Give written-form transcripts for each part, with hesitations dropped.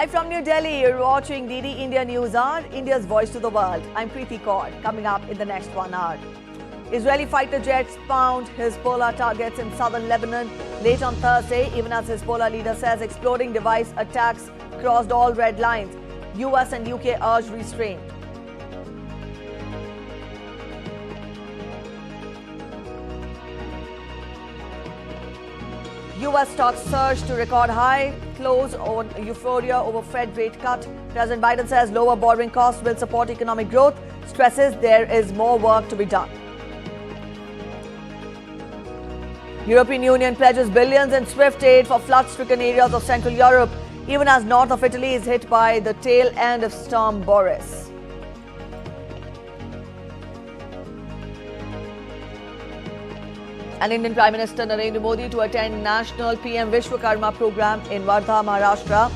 Live from New Delhi, you're watching DD India News Hour, India's voice to the world. I'm Preeti Kaur. Coming up in the next 1 hour. Israeli fighter jets found Hezbollah targets in southern Lebanon late on Thursday, even as Hezbollah leader says exploding device attacks crossed all red lines. US and UK urge restraint. US stocks surged to record high, close on euphoria over Fed rate cut. President Biden says lower borrowing costs will support economic growth, stresses there is more work to be done. European Union pledges billions in swift aid for flood-stricken areas of Central Europe, even as north of Italy is hit by the tail end of storm Boris. And Indian Prime Minister Narendra Modi to attend National PM Vishwakarma program in Wardha, Maharashtra,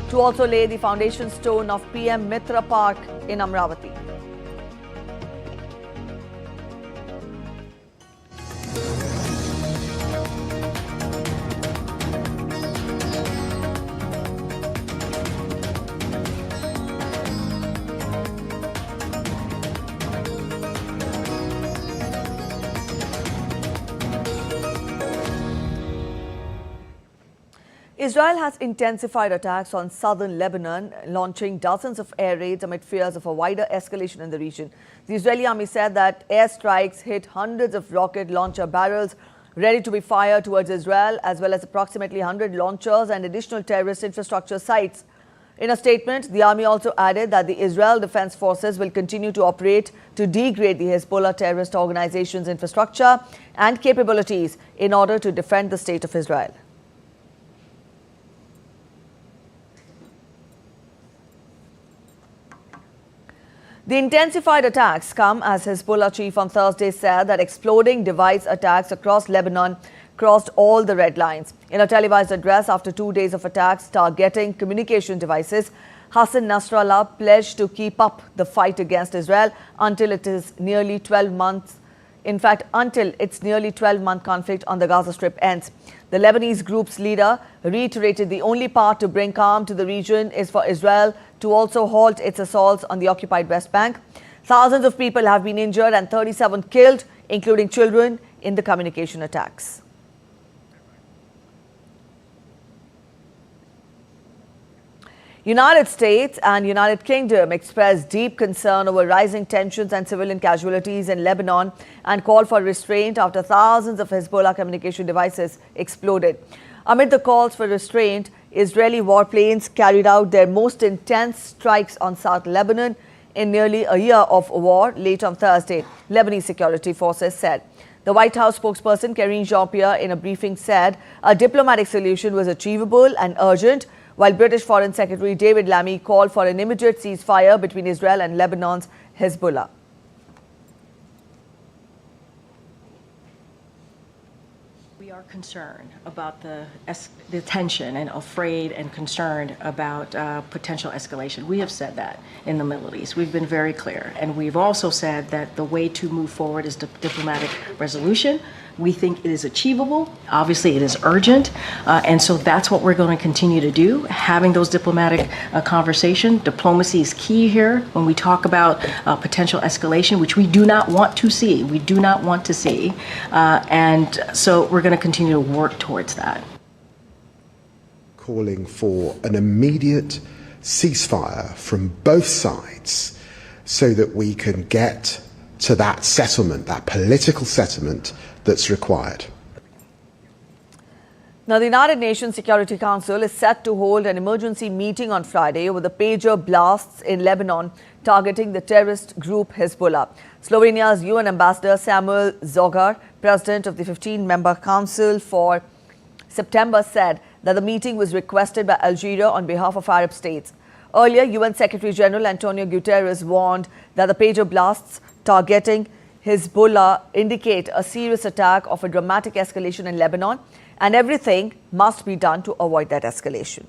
to also lay the foundation stone of PM Mitra Park in Amravati. Israel has intensified attacks on southern Lebanon, launching dozens of air raids amid fears of a wider escalation in the region. The Israeli army said that airstrikes hit hundreds of rocket launcher barrels ready to be fired towards Israel, as well as approximately 100 launchers and additional terrorist infrastructure sites. In a statement, the army also added that the Israel Defense Forces will continue to operate to degrade the Hezbollah terrorist organization's infrastructure and capabilities in order to defend the state of Israel. The intensified attacks come as Hezbollah chief on Thursday said that exploding device attacks across Lebanon crossed all the red lines. In a televised address after 2 days of attacks targeting communication devices, Hassan Nasrallah pledged to keep up the fight against Israel until its nearly 12-month conflict on the Gaza Strip ends. The Lebanese group's leader reiterated the only path to bring calm to the region is for Israel to also halt its assaults on the occupied West Bank. Thousands of people have been injured and 37 killed, including children, in the communication attacks. United States and United Kingdom expressed deep concern over rising tensions and civilian casualties in Lebanon and called for restraint after thousands of Hezbollah communication devices exploded. Amid the calls for restraint, Israeli warplanes carried out their most intense strikes on South Lebanon in nearly a year of war late on Thursday, Lebanese security forces said. The White House spokesperson Karine Jean-Pierre in a briefing said a diplomatic solution was achievable and urgent, while British Foreign Secretary David Lammy called for an immediate ceasefire between Israel and Lebanon's Hezbollah. We are concerned about the tension and afraid and concerned about potential escalation. We have said that in the Middle East. We've been very clear. And we've also said that the way to move forward is diplomatic resolution. We think it is achievable. Obviously, it is urgent. And so that's what we're going to continue to do, having those diplomatic conversations. Diplomacy is key here when we talk about potential escalation, which we do not want to see. We do not want to see. And so we're going to continue to work towards that. Calling for an immediate ceasefire from both sides so that we can get to that settlement, that political settlement that's required. Now, the United Nations Security Council is set to hold an emergency meeting on Friday over the pager blasts in Lebanon targeting the terrorist group Hezbollah. Slovenia's UN Ambassador Samuel Zogar, president of the 15-member Council for September, said that the meeting was requested by Algeria on behalf of Arab states. Earlier, UN Secretary General Antonio Guterres warned that the pager blasts targeting Hezbollah indicate a serious attack of a dramatic escalation in Lebanon, and everything must be done to avoid that escalation.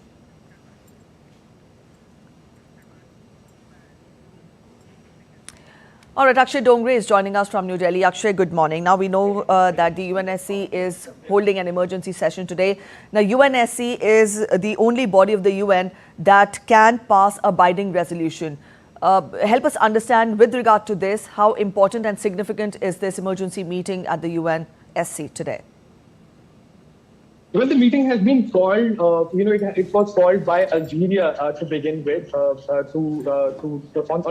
All right, Akshay Dongre is joining us from New Delhi. Akshay, good morning. Now, we know that the UNSC is holding an emergency session today. Now, UNSC is the only body of the UN that can pass a binding resolution. Help us understand, with regard to this, how important and significant is this emergency meeting at the UNSC today? Well, the meeting has been called, it was called by Algeria to begin with, on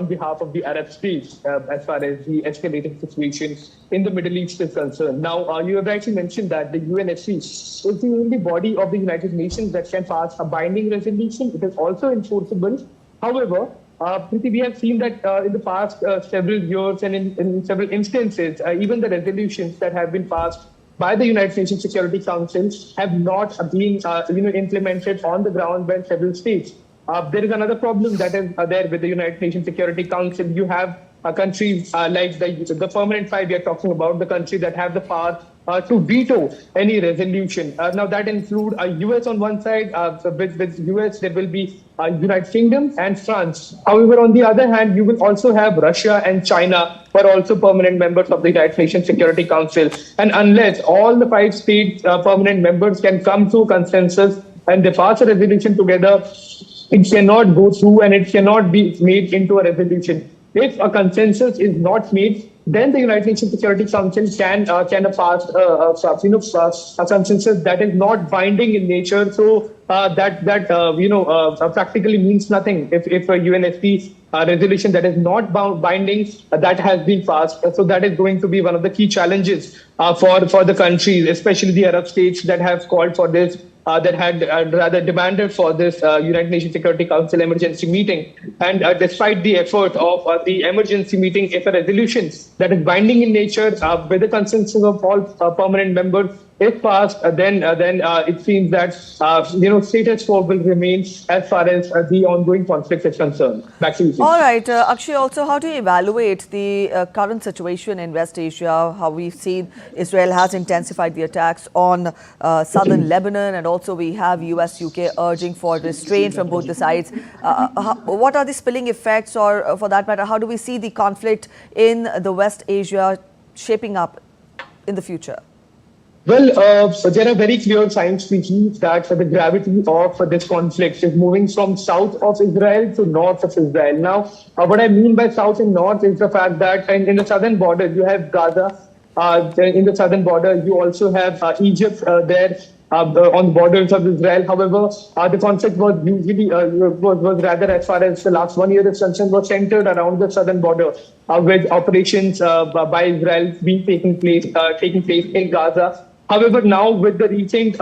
behalf of the Arab states, as far as the escalating situation in the Middle East is concerned. Now, you have actually mentioned that the UNSC is the only body of the United Nations that can pass a binding resolution. It is also enforceable. However, Preeti, we have seen that in the past several years and in several instances, even the resolutions that have been passed by the United Nations Security Council have not been implemented on the ground by several states. There is another problem that is there with the United Nations Security Council. You have countries like the permanent five we are talking about, the country that have the power to veto any resolution. Now that include US on one side, with US there will be United Kingdom and France. However, on the other hand, you will also have Russia and China, who are also permanent members of the United Nations Security Council. And unless all the 5 states permanent members can come to consensus and they pass a resolution together, it cannot go through and it cannot be made into a resolution. If a consensus is not made, then the United Nations Security Council can pass a consensus that is not binding in nature. So that practically means nothing if a UNSC resolution that is not binding that has been passed. So that is going to be one of the key challenges for the countries, especially the Arab states that have called for this. That had rather demanded for this United Nations Security Council emergency meeting. And despite the effort of the emergency meeting, if a resolution that is binding in nature with the consensus of all permanent members is passed, then it seems that status quo will remain as far as the ongoing conflict is concerned. Back to you. All right, Akshay, also, how do you evaluate the current situation in West Asia? How we've seen Israel has intensified the attacks on southern Lebanon, and also we have US, UK urging for restraint from both the sides. What are the spilling effects, or for that matter, how do we see the conflict in the West Asia shaping up in the future? Well, there are very clear signs to see that the gravity of this conflict is moving from south of Israel to north of Israel. Now, what I mean by south and north is the fact that in the southern border, you have Gaza. In the southern border, you also have Egypt there. On the borders of Israel. However, the conflict was usually was rather, as far as the last 1 year is concerned, was centered around the southern border, with operations by Israel taking place in Gaza. However, now with the recent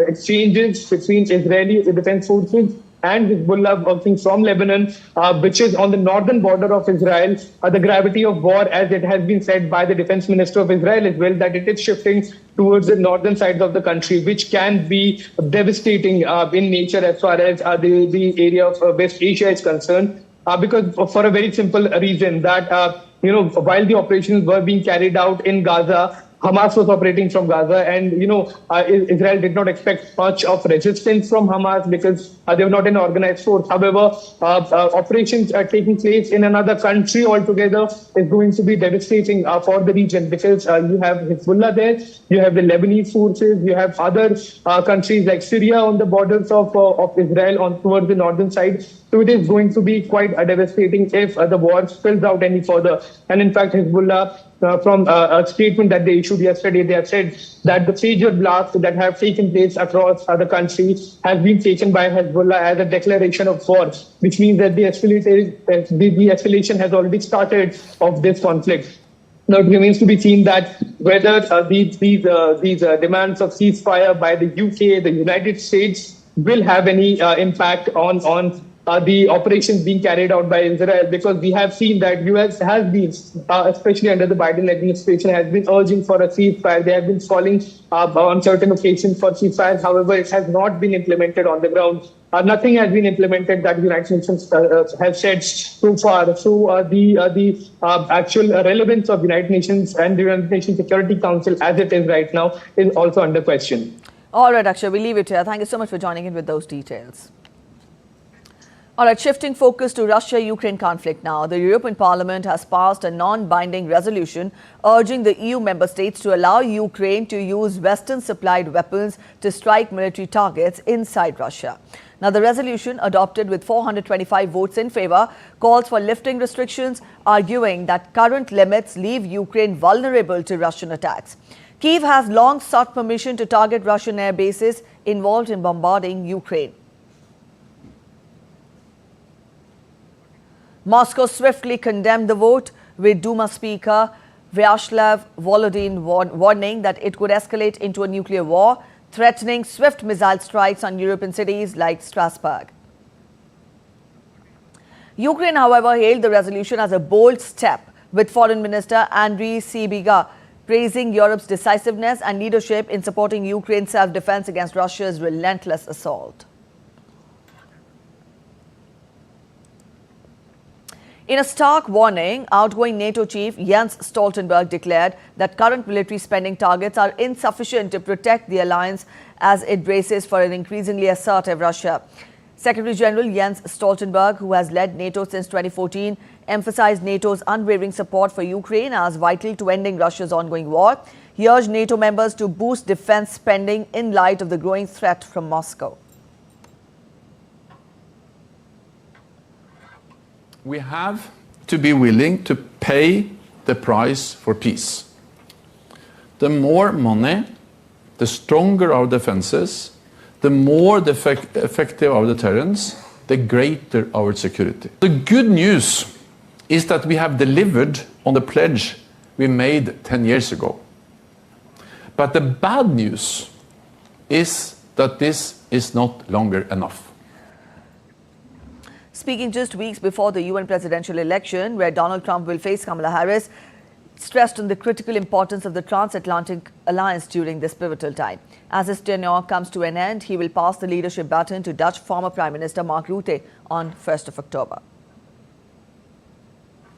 exchanges between Israeli defense forces and Hezbollah working from Lebanon, which is on the northern border of Israel, the gravity of war, as it has been said by the defense minister of Israel as well, that it is shifting towards the northern sides of the country, which can be devastating in nature as far as the area of West Asia is concerned. Because for a very simple reason that, while the operations were being carried out in Gaza, Hamas was operating from Gaza, and Israel did not expect much of resistance from Hamas because they were not an organized force. However, operations taking place in another country altogether is going to be devastating for the region, because you have Hezbollah there, you have the Lebanese forces, you have other countries like Syria on the borders of Israel towards the northern side. So it is going to be quite devastating if the war spills out any further. And in fact, Hezbollah, from a statement that they issued yesterday, they have said that the pager blasts that have taken place across the country have been taken by Hezbollah as a declaration of war, which means that the escalation has already started of this conflict. Now, it remains to be seen that whether these demands of ceasefire by the UK, the United States, will have any impact on the operations being carried out by Israel, because we have seen that US has been, especially under the Biden administration, has been urging for a ceasefire. They have been calling on certain occasions for ceasefire. However, it has not been implemented on the ground. Nothing has been implemented that the United Nations has said so far. So the actual relevance of the United Nations and the United Nations Security Council as it is right now is also under question. All right, Akshay, we'll leave it here. Thank you so much for joining in with those details. All right, shifting focus to Russia-Ukraine conflict now. The European Parliament has passed a non-binding resolution urging the EU member states to allow Ukraine to use Western-supplied weapons to strike military targets inside Russia. Now, the resolution, adopted with 425 votes in favor, calls for lifting restrictions, arguing that current limits leave Ukraine vulnerable to Russian attacks. Kyiv has long sought permission to target Russian air bases involved in bombarding Ukraine. Moscow swiftly condemned the vote, with Duma Speaker Vyacheslav Volodin warning that it could escalate into a nuclear war, threatening swift missile strikes on European cities like Strasbourg. Ukraine, however, hailed the resolution as a bold step, with Foreign Minister Andriy Sybiga praising Europe's decisiveness and leadership in supporting Ukraine's self-defense against Russia's relentless assault. In a stark warning, outgoing NATO chief Jens Stoltenberg declared that current military spending targets are insufficient to protect the alliance as it braces for an increasingly assertive Russia. Secretary General Jens Stoltenberg, who has led NATO since 2014, emphasized NATO's unwavering support for Ukraine as vital to ending Russia's ongoing war. He urged NATO members to boost defense spending in light of the growing threat from Moscow. We have to be willing to pay the price for peace. The more money, the stronger our defenses, the more effective our deterrence, the greater our security. The good news is that we have delivered on the pledge we made 10 years ago. But the bad news is that this is not longer enough. Speaking just weeks before the UN presidential election, where Donald Trump will face Kamala Harris, stressed on the critical importance of the transatlantic alliance during this pivotal time. As his tenure comes to an end, he will pass the leadership baton to Dutch former Prime Minister Mark Rutte on 1st of October.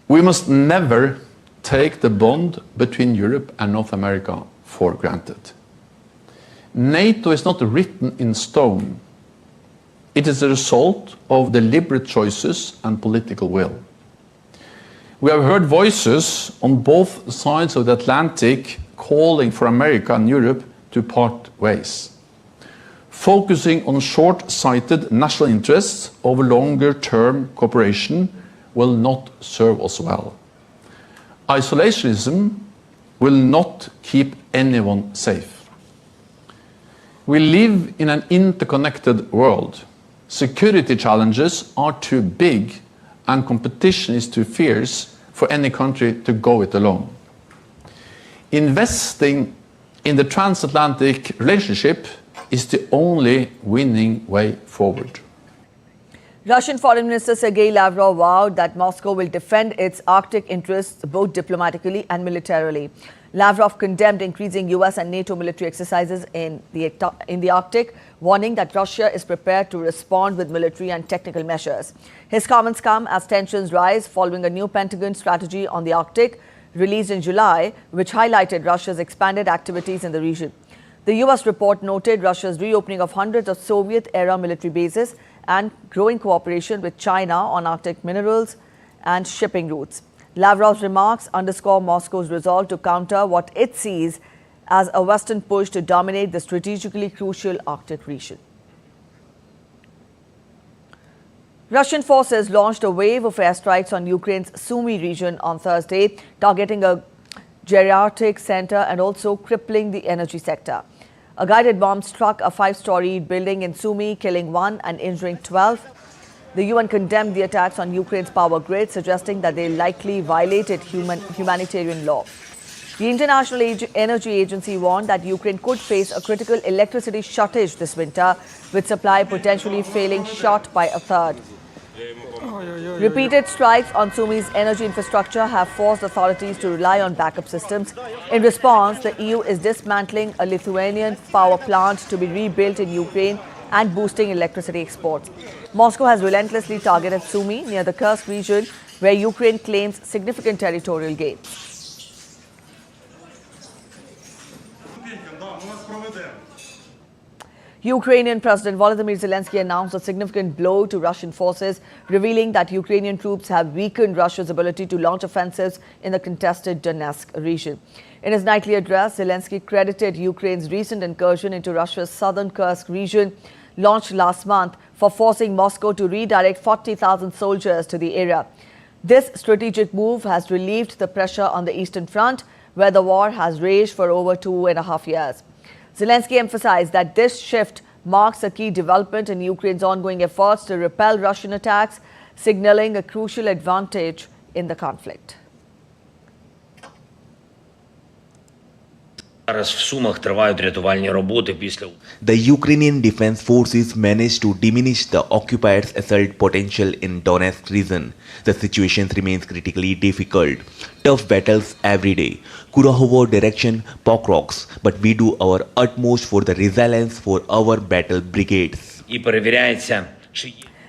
We must never take the bond between Europe and North America for granted. NATO is not written in stone. It is a result of deliberate choices and political will. We have heard voices on both sides of the Atlantic calling for America and Europe to part ways, focusing on short-sighted national interests over longer-term cooperation will not serve us well. Isolationism will not keep anyone safe. We live in an interconnected world. Security challenges are too big and competition is too fierce for any country to go it alone. Investing in the transatlantic relationship is the only winning way forward. Russian Foreign Minister Sergei Lavrov vowed that Moscow will defend its Arctic interests both diplomatically and militarily. Lavrov condemned increasing US and NATO military exercises in the Arctic, warning that Russia is prepared to respond with military and technical measures. His comments come as tensions rise following a new Pentagon strategy on the Arctic released in July, which highlighted Russia's expanded activities in the region. The US report noted Russia's reopening of hundreds of Soviet-era military bases and growing cooperation with China on Arctic minerals and shipping routes. Lavrov's remarks underscore Moscow's resolve to counter what it sees as a Western push to dominate the strategically crucial Arctic region. Russian forces launched a wave of airstrikes on Ukraine's Sumy region on Thursday, targeting a geriatric center and also crippling the energy sector. A guided bomb struck a 5-story building in Sumy, killing 1 and injuring 12. The UN condemned the attacks on Ukraine's power grid, suggesting that they likely violated humanitarian law. The International Energy Agency warned that Ukraine could face a critical electricity shortage this winter, with supply potentially failing short by a third. Repeated strikes on Sumy's energy infrastructure have forced authorities to rely on backup systems. In response, the EU is dismantling a Lithuanian power plant to be rebuilt in Ukraine and boosting electricity exports. Moscow has relentlessly targeted Sumy near the Kursk region, where Ukraine claims significant territorial gains. Ukrainian President Volodymyr Zelensky announced a significant blow to Russian forces, revealing that Ukrainian troops have weakened Russia's ability to launch offensives in the contested Donetsk region. In his nightly address, Zelensky credited Ukraine's recent incursion into Russia's southern Kursk region, launched last month, for forcing Moscow to redirect 40,000 soldiers to the area. This strategic move has relieved the pressure on the Eastern Front, where the war has raged for over 2.5 years. Zelensky emphasized that this shift marks a key development in Ukraine's ongoing efforts to repel Russian attacks, signaling a crucial advantage in the conflict. The Ukrainian Defense Forces managed to diminish the occupiers' assault potential in Donetsk region. The situation remains critically difficult. Tough battles every day. Kurahovo direction Pokrok's, but we do our utmost for the resilience for our battle brigades.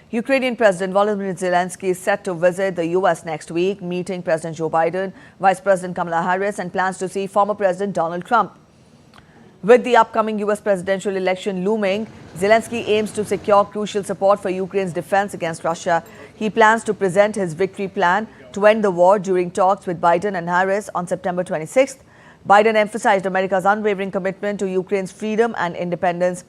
Ukrainian President Volodymyr Zelensky is set to visit the U.S. next week, meeting President Joe Biden, Vice President Kamala Harris, and plans to see former President Donald Trump. With the upcoming U.S. presidential election looming, Zelensky aims to secure crucial support for Ukraine's defense against Russia. He plans to present his victory plan to end the war during talks with Biden and Harris on September 26th. Biden emphasized America's unwavering commitment to Ukraine's freedom and independence.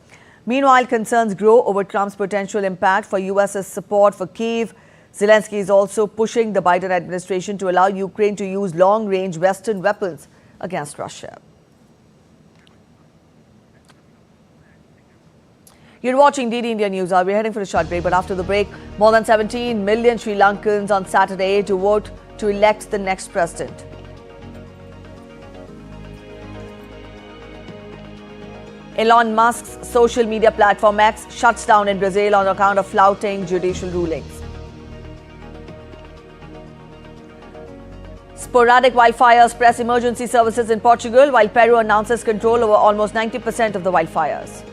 Meanwhile, concerns grow over Trump's potential impact for U.S.'s support for Kyiv. Zelensky is also pushing the Biden administration to allow Ukraine to use long-range Western weapons against Russia. You're watching DD India News. We're heading for a short break, but after the break, more than 17 million Sri Lankans on Saturday to vote to elect the next president. Elon Musk's social media platform X shuts down in Brazil on account of flouting judicial rulings. Sporadic wildfires press emergency services in Portugal, while Peru announces control over almost 90% of the wildfires.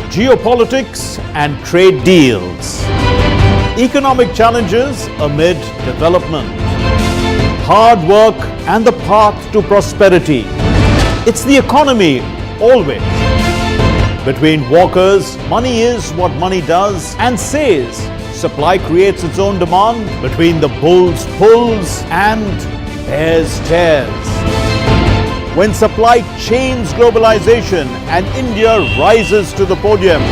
Geopolitics and trade deals. Economic challenges amid development. Hard work and the path to prosperity. It's the economy always. Between walkers, money is what money does and says. Supply creates its own demand. Between the bulls pulls and bears tears. When supply chains globalization and India rises to the podium.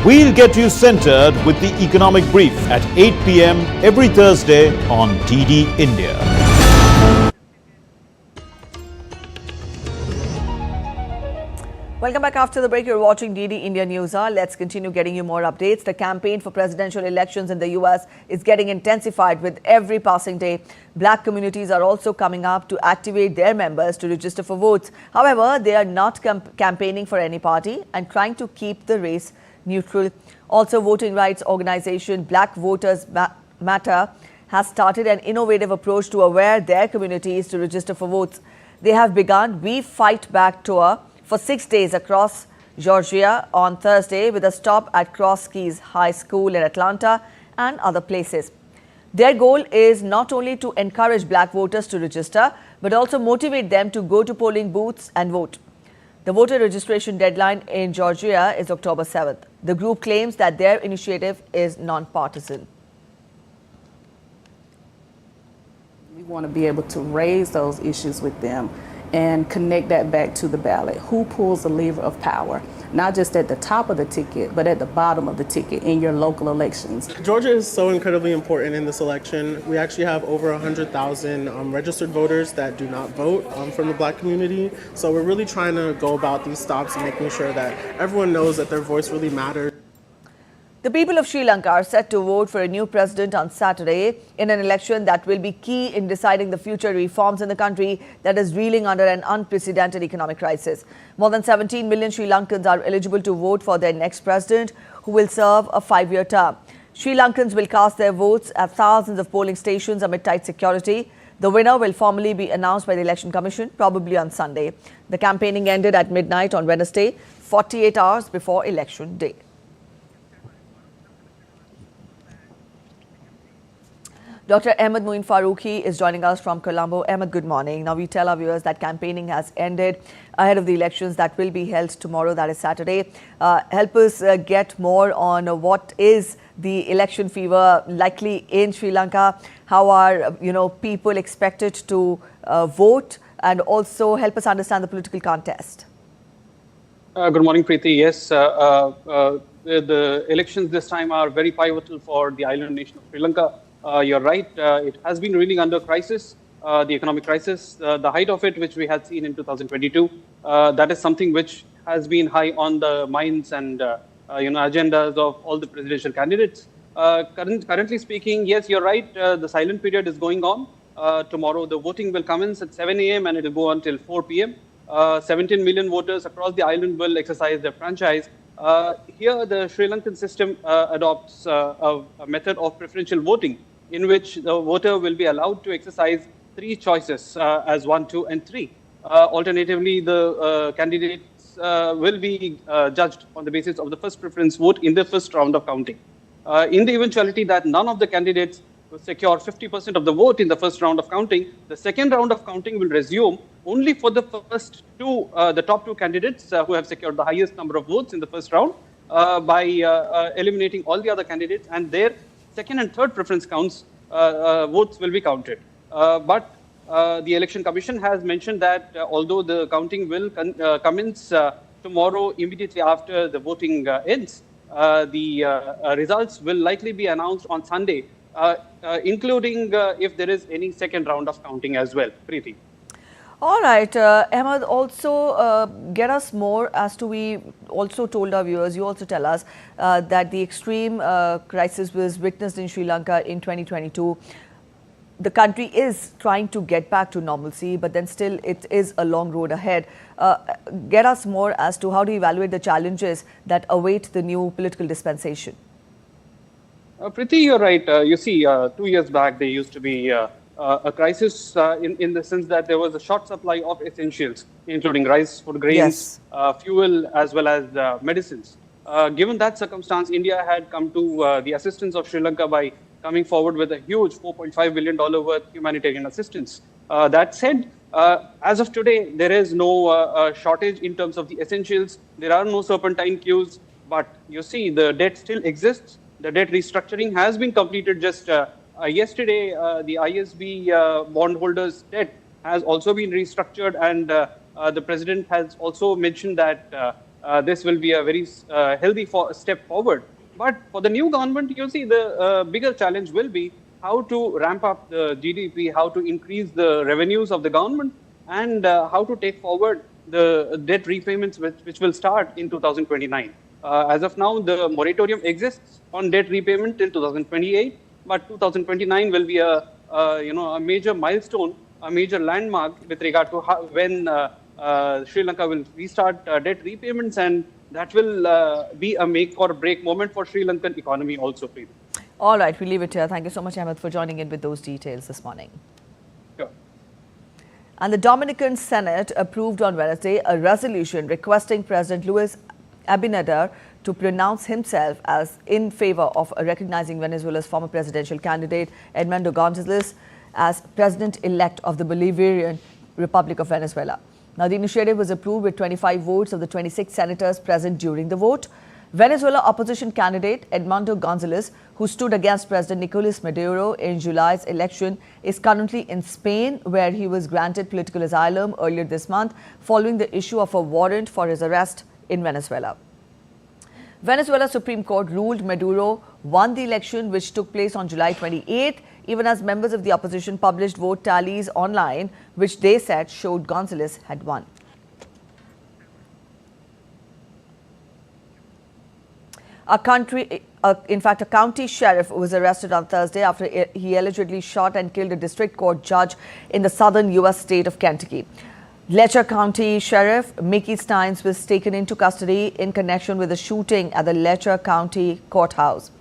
We'll get you centered with the Economic Brief at 8 p.m. every Thursday on DD India. Welcome back after the break. You're watching DD India News. Let's continue getting you more updates. The campaign for presidential elections in the U.S. is getting intensified with every passing day. Black communities are also coming up to activate their members to register for votes. However, they are not campaigning for any party and trying to keep the race neutral. Also, voting rights organization Black Voters Matter has started an innovative approach to aware their communities to register for votes. They have begun We Fight Back tour for 6 days across Georgia on Thursday, with a stop at Cross Keys High School in Atlanta and other places. Their goal is not only to encourage black voters to register, but also motivate them to go to polling booths and vote. The voter registration deadline in Georgia is October 7th. The group claims that their initiative is non-partisan. We want to be able to raise those issues with them and connect that back to the ballot. Who pulls the lever of power? Not just at the top of the ticket, but at the bottom of the ticket in your local elections. Georgia is so incredibly important in this election. We actually have over 100,000 registered voters that do not vote from the black community. So we're really trying to go about these stops and making sure that everyone knows that their voice really matters. The people of Sri Lanka are set to vote for a new president on Saturday in an election that will be key in deciding the future reforms in the country that is reeling under an unprecedented economic crisis. More than 17 million Sri Lankans are eligible to vote for their next president, who will serve a 5-year term. Sri Lankans will cast their votes at thousands of polling stations amid tight security. The winner will formally be announced by the Election Commission, probably on Sunday. The campaigning ended at midnight on Wednesday, 48 hours before Election Day. Dr. Ahmed Moin Farooqi is joining us from Colombo. Ahmed, good morning. Now, we tell our viewers that campaigning has ended ahead of the elections that will be held tomorrow, that is Saturday. Help us get more on what is the election fever likely in Sri Lanka. How are people expected to vote, and also help us understand the political contest. Good morning, Preeti. Yes, the elections this time are very pivotal for the island nation of Sri Lanka. You're right, it has been really under crisis, the economic crisis, the height of it, which we had seen in 2022. That is something which has been high on the minds and agendas of all the presidential candidates. Currently speaking, yes, you're right, the silent period is going on. Tomorrow, the voting will commence at 7 a.m. and it will go until 4 p.m. 17 million voters across the island will exercise their franchise. Here, the Sri Lankan system adopts a method of preferential voting, in which the voter will be allowed to exercise three choices as 1, 2, and 3. Alternatively, the candidates will be judged on the basis of the first preference vote in the first round of counting. In the eventuality that none of the candidates will secure 50% of the vote in the first round of counting, the second round of counting will resume only for the first two, the top two candidates who have secured the highest number of votes in the first round by eliminating all the other candidates, and their second and third preference counts votes will be counted. But the Election Commission has mentioned that although the counting will commence tomorrow immediately after the voting ends, the results will likely be announced on Sunday, including if there is any second round of counting as well. Preeti. All right, Ahmed, also get us more as to, we also told our viewers, you also tell us that the extreme crisis was witnessed in Sri Lanka in 2022. The country is trying to get back to normalcy, but then still it is a long road ahead. Get us more as to how to evaluate the challenges that await the new political dispensation. Preeti, you're right. You see, 2 years back, there used to be a crisis in the sense that there was a short supply of essentials, including rice, food grains, fuel, as well as medicines. Given that circumstance, India had come to the assistance of Sri Lanka by coming forward with a huge $4.5 billion worth humanitarian assistance. That said, as of today, there is no shortage in terms of the essentials. There are no serpentine queues, but you see, the debt still exists. The debt restructuring has been completed just yesterday. The ISB bondholders' debt has also been restructured, and the president has also mentioned that this will be a very healthy step forward. But for the new government, you see, the bigger challenge will be how to ramp up the GDP, how to increase the revenues of the government, and how to take forward the debt repayments which will start in 2029. As of now, the moratorium exists on debt repayment till 2028, but 2029 will be a major milestone, a major landmark with regard to how, when Sri Lanka will restart debt repayments, and that will be a make or break moment for Sri Lankan economy also. Please. All right, we leave it here. Thank you so much, Ahmed, for joining in with those details this morning. Sure. And the Dominican Senate approved on Wednesday a resolution requesting President Luis Abinader to pronounce himself as in favor of recognizing Venezuela's former presidential candidate Edmundo Gonzalez as president-elect of the Bolivarian Republic of Venezuela. Now, the initiative was approved with 25 votes of the 26 senators present during the vote. Venezuela opposition candidate Edmundo Gonzalez, who stood against President Nicolas Maduro in July's election, is currently in Spain, where he was granted political asylum earlier this month following the issue of a warrant for his arrest in Venezuela. Venezuela Supreme Court ruled Maduro won the election, which took place on July 28th, even as members of the opposition published vote tallies online, which they said showed Gonzalez had won. A county sheriff was arrested on Thursday after he allegedly shot and killed a district court judge in the southern U.S. state of Kentucky. Letcher County Sheriff Mickey Steins was taken into custody in connection with the shooting at the Letcher County Courthouse.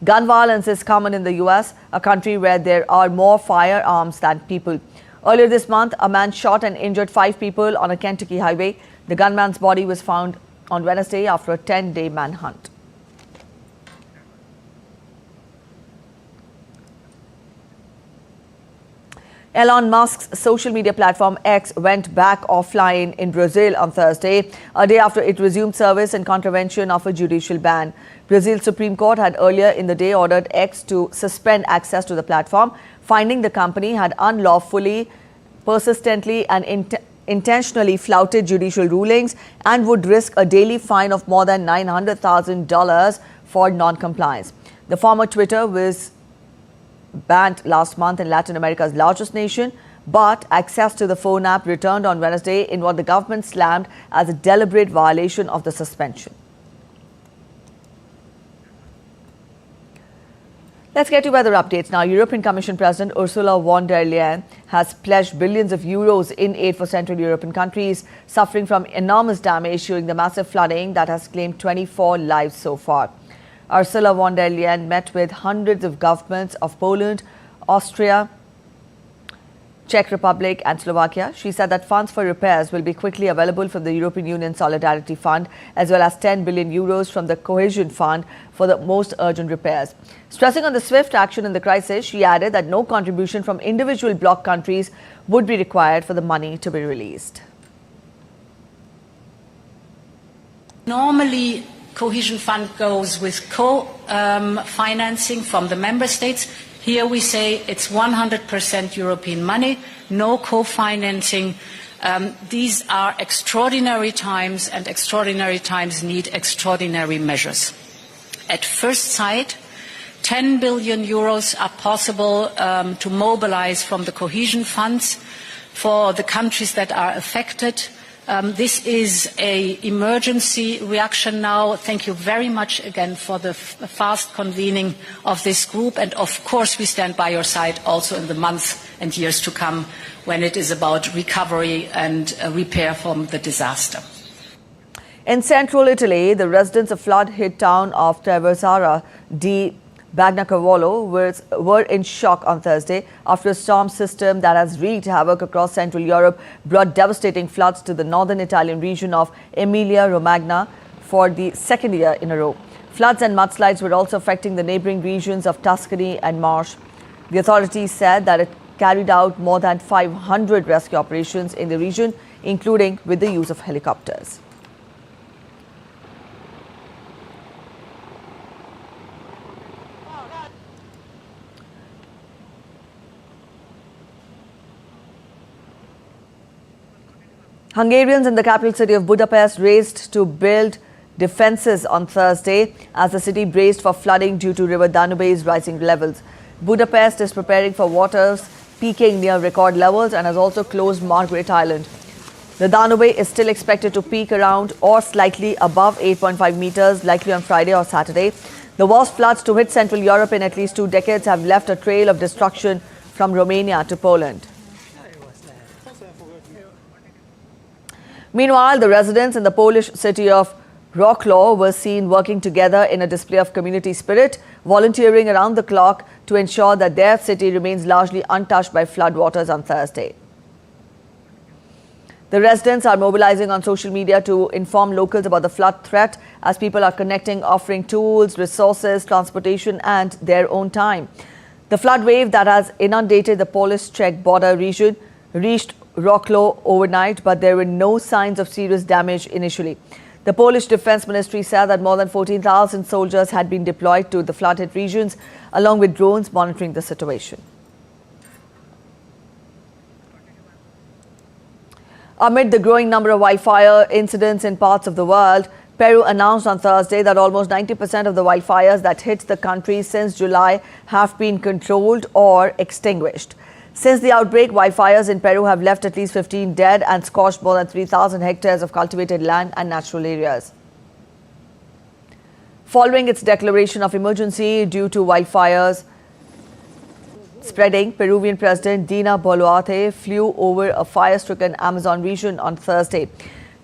Gun violence is common in the U.S., a country where there are more firearms than people. Earlier this month, a man shot and injured 5 people on a Kentucky highway. The gunman's body was found on Wednesday after a 10-day manhunt. Elon Musk's social media platform X went back offline in Brazil on Thursday, a day after it resumed service in contravention of a judicial ban. Brazil's Supreme Court had earlier in the day ordered X to suspend access to the platform, finding the company had unlawfully, persistently and intentionally flouted judicial rulings and would risk a daily fine of more than $900,000 for non-compliance. The former Twitter was banned last month in Latin America's largest nation, but access to the phone app returned on Wednesday in what the government slammed as a deliberate violation of the suspension. Let's get to weather updates now. European Commission President Ursula von der Leyen has pledged billions of euros in aid for Central European countries suffering from enormous damage during the massive flooding that has claimed 24 lives so far. Ursula von der Leyen met with hundreds of governments of Poland, Austria, Czech Republic and Slovakia. She said that funds for repairs will be quickly available from the European Union Solidarity Fund, as well as 10 billion euros from the Cohesion Fund for the most urgent repairs. Stressing on the swift action in the crisis, she added that no contribution from individual bloc countries would be required for the money to be released. Normally, Cohesion Fund goes with co-financing from the member states. Here we say it's 100% European money, no co-financing. These are extraordinary times, and extraordinary times need extraordinary measures. At first sight, 10 billion euros are possible to mobilize from the cohesion funds for the countries that are affected. This is an emergency reaction now. Thank you very much again for the fast convening of this group. And of course, we stand by your side also in the months and years to come when it is about recovery and repair from the disaster. In central Italy, the residents of flood-hit town of Prasar di Bagnacavallo were in shock on Thursday after a storm system that has wreaked havoc across Central Europe brought devastating floods to the northern Italian region of Emilia-Romagna for the second year in a row. Floods and mudslides were also affecting the neighboring regions of Tuscany and Marche. The authorities said that it carried out more than 500 rescue operations in the region, including with the use of helicopters. Hungarians in the capital city of Budapest raced to build defences on Thursday as the city braced for flooding due to River Danube's rising levels. Budapest is preparing for waters peaking near record levels and has also closed Margaret Island. The Danube is still expected to peak around or slightly above 8.5 meters, likely on Friday or Saturday. The worst floods to hit Central Europe in at least 2 decades have left a trail of destruction from Romania to Poland. Meanwhile, the residents in the Polish city of Wrocław were seen working together in a display of community spirit, volunteering around the clock to ensure that their city remains largely untouched by floodwaters on Thursday. The residents are mobilizing on social media to inform locals about the flood threat as people are connecting, offering tools, resources, transportation and their own time. The flood wave that has inundated the Polish-Czech border region reached Wrocław overnight, but there were no signs of serious damage initially. The Polish Defense Ministry said that more than 14,000 soldiers had been deployed to the flood-hit regions, along with drones monitoring the situation. Amid the growing number of wildfire incidents in parts of the world, Peru announced on Thursday that almost 90% of the wildfires that hit the country since July have been controlled or extinguished. Since the outbreak, wildfires in Peru have left at least 15 dead and scorched more than 3,000 hectares of cultivated land and natural areas. Following its declaration of emergency due to wildfires spreading, Peruvian President Dina Boluarte flew over a fire-stricken Amazon region on Thursday.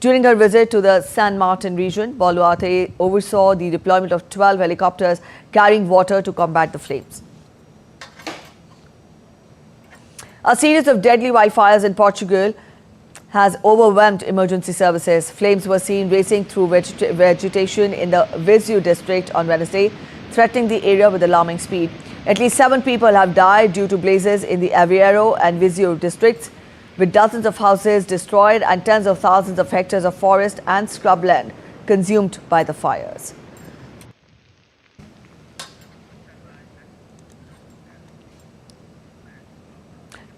During her visit to the San Martin region, Boluarte oversaw the deployment of 12 helicopters carrying water to combat the flames. A series of deadly wildfires in Portugal has overwhelmed emergency services. Flames were seen racing through vegetation in the Viseu district on Wednesday, threatening the area with alarming speed. At least 7 people have died due to blazes in the Aveiro and Viseu districts, with dozens of houses destroyed and tens of thousands of hectares of forest and scrubland consumed by the fires.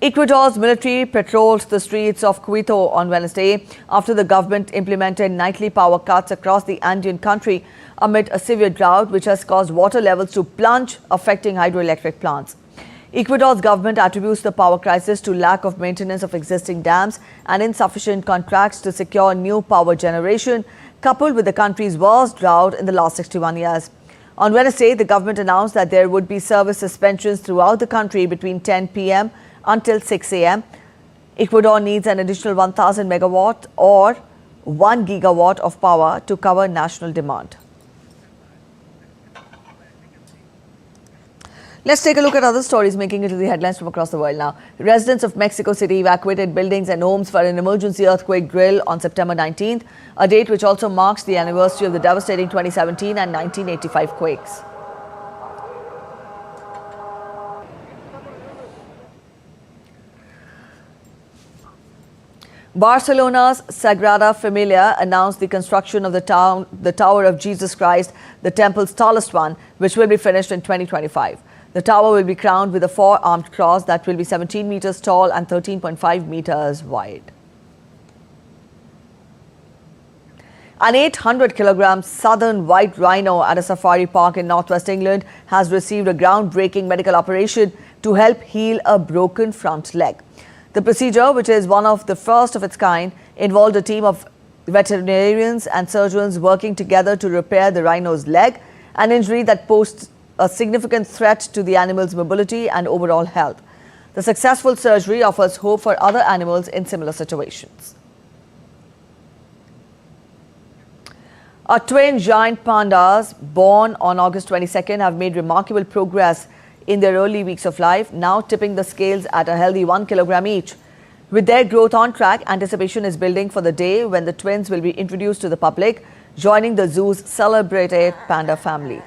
Ecuador's military patrolled the streets of Quito on Wednesday after the government implemented nightly power cuts across the Andean country amid a severe drought which has caused water levels to plunge, affecting hydroelectric plants. Ecuador's government attributes the power crisis to lack of maintenance of existing dams and insufficient contracts to secure new power generation, coupled with the country's worst drought in the last 61 years. On Wednesday, the government announced that there would be service suspensions throughout the country between 10 p.m. until 6 a.m. Ecuador needs an additional 1,000 megawatt or 1 gigawatt of power to cover national demand. Let's take a look at other stories making it to the headlines from across the world now. Residents of Mexico City evacuated buildings and homes for an emergency earthquake drill on September 19th, a date which also marks the anniversary of the devastating 2017 and 1985 quakes. Barcelona's Sagrada Familia announced the construction of the Tower of Jesus Christ, the temple's tallest one, which will be finished in 2025. The tower will be crowned with a 4-armed cross that will be 17 meters tall and 13.5 meters wide. An 800-kilogram southern white rhino at a safari park in northwest England has received a groundbreaking medical operation to help heal a broken front leg. The procedure, which is one of the first of its kind, involved a team of veterinarians and surgeons working together to repair the rhino's leg, an injury that posed a significant threat to the animal's mobility and overall health. The successful surgery offers hope for other animals in similar situations. Our twin giant pandas, born on August 22nd, have made remarkable progress in their early weeks of life, now tipping the scales at a healthy 1 kilogram each. With their growth on track, anticipation is building for the day when the twins will be introduced to the public, joining the zoo's celebrated panda family.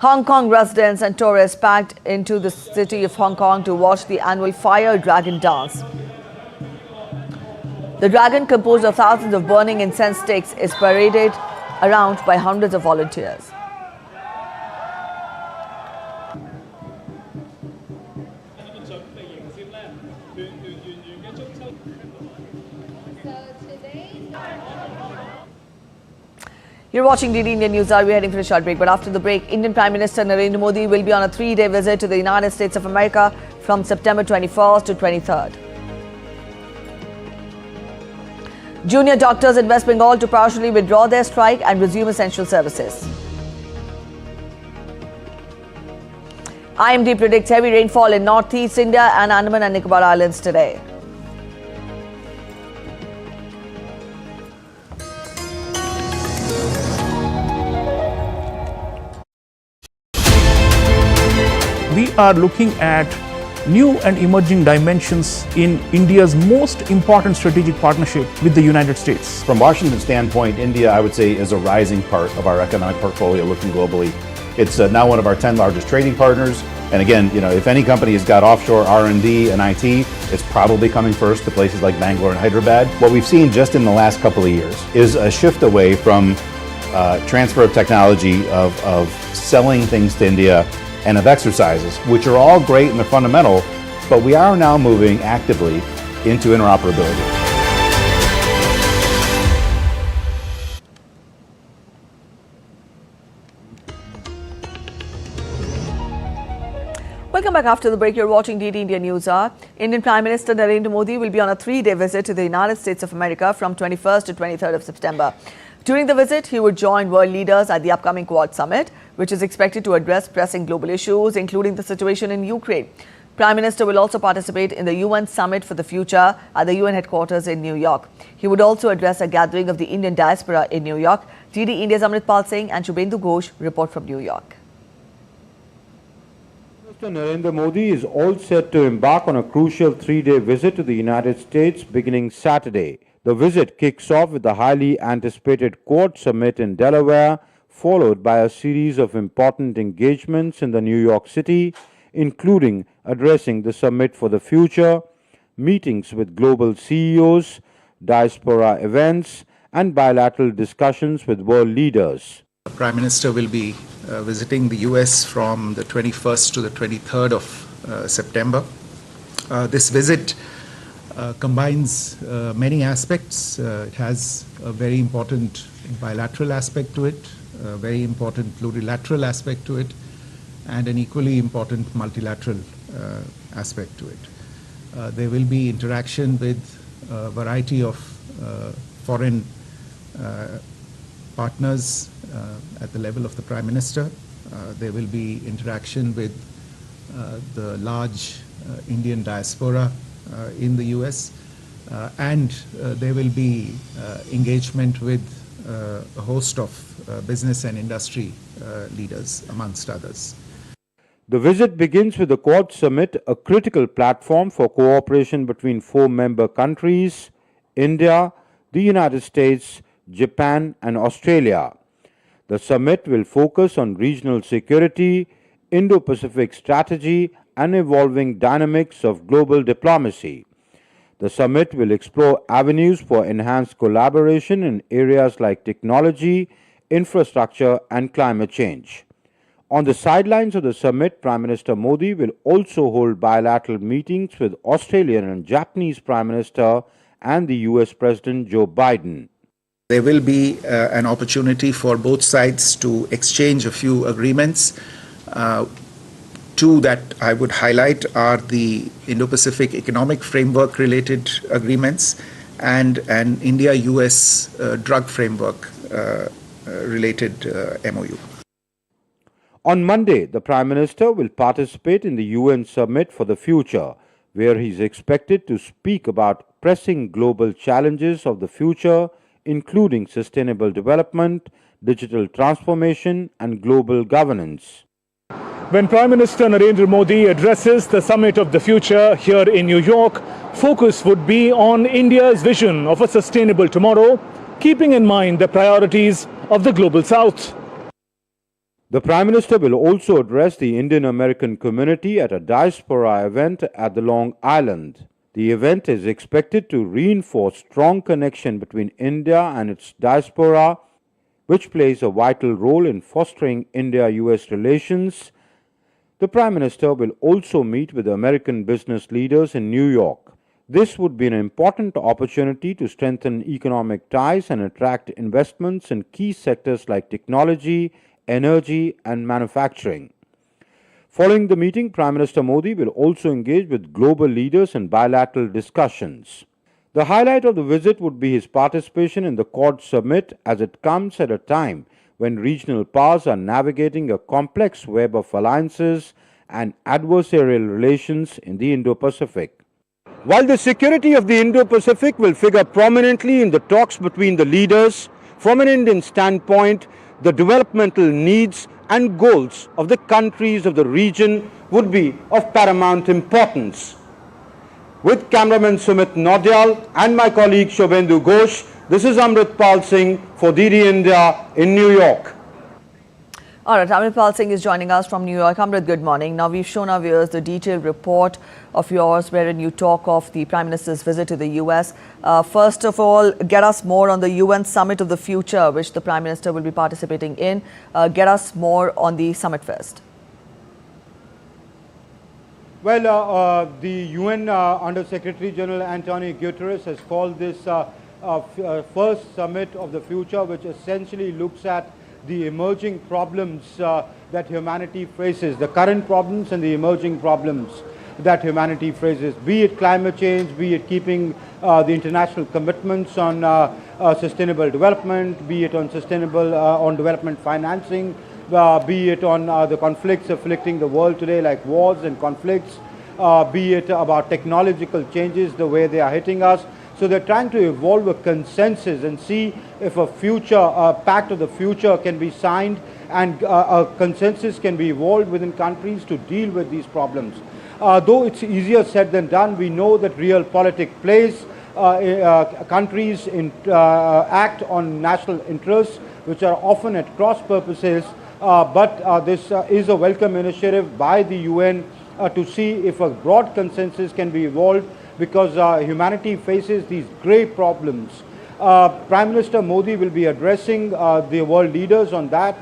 Hong Kong residents and tourists packed into the city of Hong Kong to watch the annual Fire Dragon dance. The dragon, composed of thousands of burning incense sticks, is paraded around by hundreds of volunteers. You're watching DD Indian News. We're heading for a short break, but after the break, Indian Prime Minister Narendra Modi will be on a 3-day visit to the United States of America from September 21st to 23rd. Junior doctors in West Bengal to partially withdraw their strike and resume essential services. IMD predicts heavy rainfall in northeast India and Andaman and Nicobar Islands today. We are looking at new and emerging dimensions in India's most important strategic partnership with the United States. From Washington's standpoint, India, I would say, is a rising part of our economic portfolio looking globally. It's now one of our 10 largest trading partners. And again, if any company has got offshore R&D and IT, it's probably coming first to places like Bangalore and Hyderabad. What we've seen just in the last couple of years is a shift away from transfer of technology, of selling things to India, and of exercises, which are all great and they're fundamental, but we are now moving actively into interoperability. Welcome back after the break. You're watching DD India News Hour. Indian Prime Minister Narendra Modi will be on a 3-day visit to the United States of America from 21st to 23rd of September. During the visit, he would join world leaders at the upcoming Quad Summit, which is expected to address pressing global issues, including the situation in Ukraine. Prime Minister will also participate in the UN Summit for the Future at the UN headquarters in New York. He would also address a gathering of the Indian diaspora in New York. DD India's Amritpal Singh and Shubhendu Ghosh report from New York. Mr. Narendra Modi is all set to embark on a crucial 3-day visit to the United States beginning Saturday. The visit kicks off with the highly anticipated Quad Summit in Delaware, followed by a series of important engagements in the New York City, including addressing the Summit for the Future, meetings with global CEOs, diaspora events, and bilateral discussions with world leaders. The Prime Minister will be visiting the U.S. from the 21st to the 23rd of September. This visit combines many aspects. It has a very important bilateral aspect to it, a very important plurilateral aspect to it, and an equally important multilateral aspect to it. There will be interaction with a variety of foreign partners at the level of the Prime Minister. There will be interaction with the large Indian diaspora in the U.S. And there will be engagement with a host of business and industry leaders, amongst others. The visit begins with the Quad Summit, a critical platform for cooperation between 4 member countries, India, the United States, Japan, and Australia. The summit will focus on regional security, Indo-Pacific strategy, and evolving dynamics of global diplomacy. The summit will explore avenues for enhanced collaboration in areas like technology, infrastructure, and climate change. On the sidelines of the summit, Prime Minister Modi will also hold bilateral meetings with Australian and Japanese Prime Minister and the US President Joe Biden. There will be an opportunity for both sides to exchange a few agreements. Two that I would highlight are the Indo-Pacific Economic Framework related agreements and an India-U.S. drug framework related MOU. On Monday, the Prime Minister will participate in the UN Summit for the Future, where he is expected to speak about pressing global challenges of the future, including sustainable development, digital transformation, and global governance. When Prime Minister Narendra Modi addresses the Summit of the Future here in New York, focus would be on India's vision of a sustainable tomorrow, keeping in mind the priorities of the Global South. The Prime Minister will also address the Indian American community at a diaspora event at the Long Island. The event is expected to reinforce strong connection between India and its diaspora, which plays a vital role in fostering India-U.S. relations. The Prime Minister will also meet with American business leaders in New York. This would be an important opportunity to strengthen economic ties and attract investments in key sectors like technology, energy, and manufacturing. Following the meeting, Prime Minister Modi will also engage with global leaders in bilateral discussions. The highlight of the visit would be his participation in the Quad Summit, as it comes at a time when regional powers are navigating a complex web of alliances and adversarial relations in the Indo-Pacific. While the security of the Indo-Pacific will figure prominently in the talks between the leaders, from an Indian standpoint, the developmental needs and goals of the countries of the region would be of paramount importance. With cameraman Sumit Naudyal and my colleague Shobhendu Ghosh, this is Amritpal Singh for DD India in New York. All right, Amritpal Singh is joining us from New York. Amrit, good morning. Now, we've shown our viewers the detailed report of yours wherein you talk of the Prime Minister's visit to the U.S. First of all, get us more on the UN Summit of the Future, which the Prime Minister will be participating in. Get us more on the summit first. Well, the UN Under Secretary General Antonio Guterres has called this first summit of the future, which essentially looks at the emerging problems that humanity faces, the current problems and the emerging problems that humanity faces, be it climate change, be it keeping the international commitments on sustainable development, be it on on development financing, be it on the conflicts afflicting the world today like wars and conflicts, be it about technological changes, the way they are hitting us. So they're trying to evolve a consensus and see if a pact of the future can be signed and a consensus can be evolved within countries to deal with these problems. Though it's easier said than done, we know that real politics plays countries act on national interests, which are often at cross purposes. But this is a welcome initiative by the UN to see if a broad consensus can be evolved, because humanity faces these grave problems. Prime Minister Modi will be addressing the world leaders on that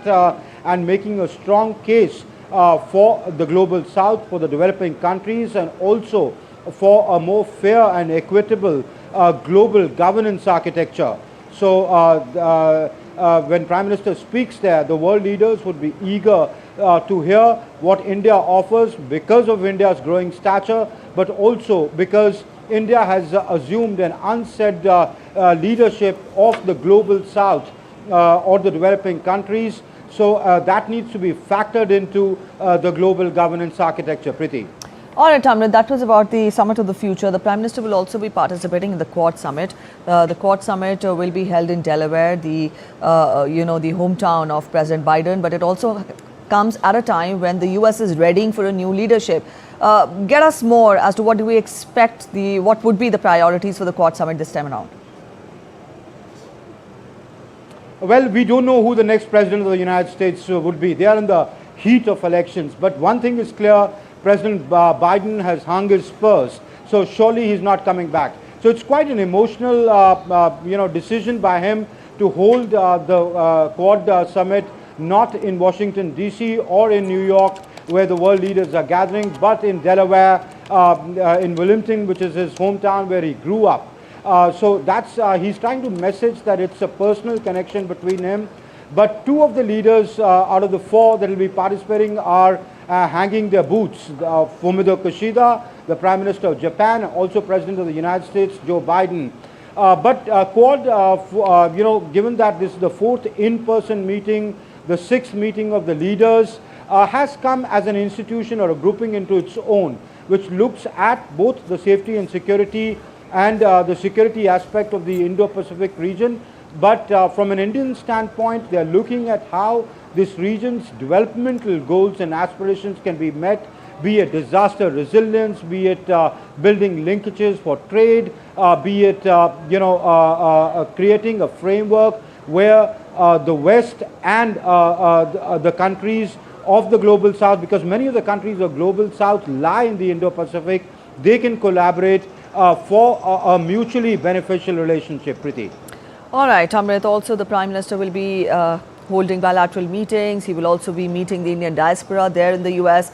and making a strong case for the global south, for the developing countries, and also for a more fair and equitable global governance architecture. So when Prime Minister speaks there, the world leaders would be eager to hear what India offers because of India's growing stature, but also because India has assumed an unsaid leadership of the global south or the developing countries. So that needs to be factored into the global governance architecture. Priti. All right, Amrit, that was about the Summit of the Future. The Prime Minister will also be participating in the Quad Summit. The Quad Summit will be held in Delaware, the hometown of President Biden, but it also comes at a time when the U.S. is readying for a new leadership. Get us more as to what do we expect, what would be the priorities for the Quad Summit this time around? Well, we don't know who the next President of the United States would be. They are in the heat of elections. But one thing is clear, President Biden has hung his spurs, so surely he's not coming back. So it's quite an emotional, decision by him to hold the Quad Summit not in Washington D.C. or in New York, where the world leaders are gathering, but in Delaware, in Wilmington, which is his hometown where he grew up. So that's he's trying to message that it's a personal connection between him. But two of the leaders out of the four that will be participating are hanging their boots. Fumio Kishida, the Prime Minister of Japan, also President of the United States, Joe Biden. But Quad, given that this is the fourth in-person meeting, the sixth meeting of the leaders, has come as an institution or a grouping into its own, which looks at both the safety and security and the security aspect of the Indo-Pacific region. But from an Indian standpoint, they are looking at how this region's developmental goals and aspirations can be met, be it disaster resilience, be it building linkages for trade, be it creating a framework where the West and the countries of the Global South, because many of the countries of Global South lie in the Indo-Pacific, they can collaborate for a mutually beneficial relationship. Priti. All right, Amrit, also the Prime Minister will be holding bilateral meetings. He will also be meeting the Indian diaspora there in the U.S.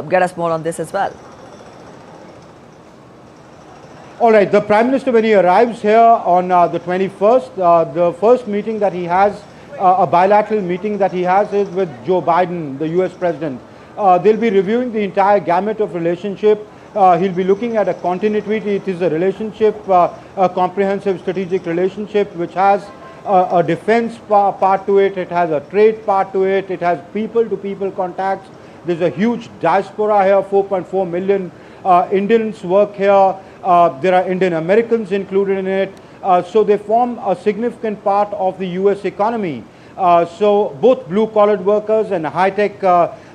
Get us more on this as well. All right, the Prime Minister, when he arrives here on the 21st, the first meeting that he has, a bilateral meeting that he has is with Joe Biden, the U.S. President. They'll be reviewing the entire gamut of relationship. He'll be looking at a continuity. It is a relationship, a comprehensive strategic relationship, which has a defense part to it. It has a trade part to it. It has people-to-people contacts. There's a huge diaspora here. 4.4 million Indians work here. There are Indian Americans included in it. So they form a significant part of the U.S. economy. So both blue-collared workers and high-tech